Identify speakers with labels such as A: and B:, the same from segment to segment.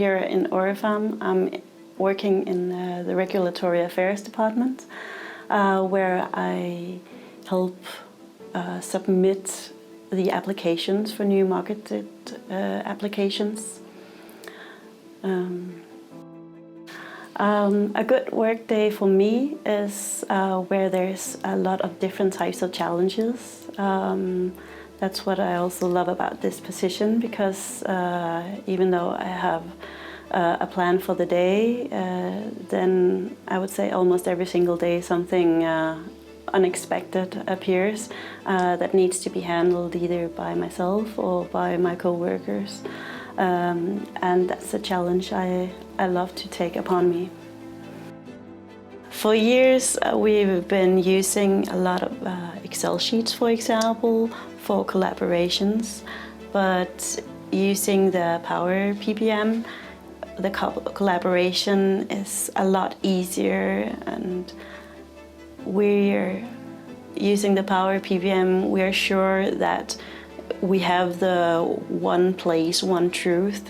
A: here in Orifarm, I'm working in the Regulatory Affairs Department, where I help submit the applications for new marketed applications. A good work day for me is where there's a lot of different types of challenges. That's what I also love about this position, because even though I have a plan for the day, then I would say almost every single day something unexpected appears that needs to be handled either by myself or by my co-workers. And that's a challenge I love to take upon me. For years, we've been using a lot of Excel sheets, for example, for collaborations, but using the Power PPM, the collaboration is a lot easier, and we're using the Power PPM, we're sure that we have the one place, one truth.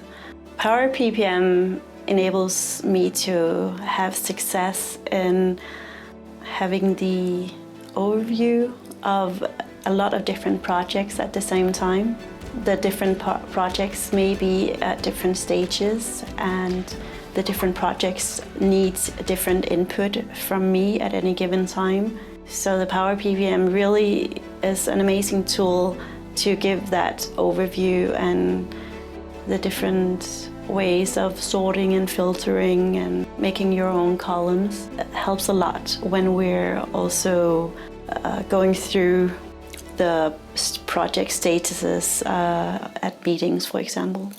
A: Power PPM enables me to have success in having the overview of a lot of different projects at the same time. The different projects may be at different stages, and the different projects need different input from me at any given time. So the Power PPM really is an amazing tool to give that overview and the different ways of sorting and filtering and making your own columns. It helps a lot when we're also going through the project statuses at meetings, for example.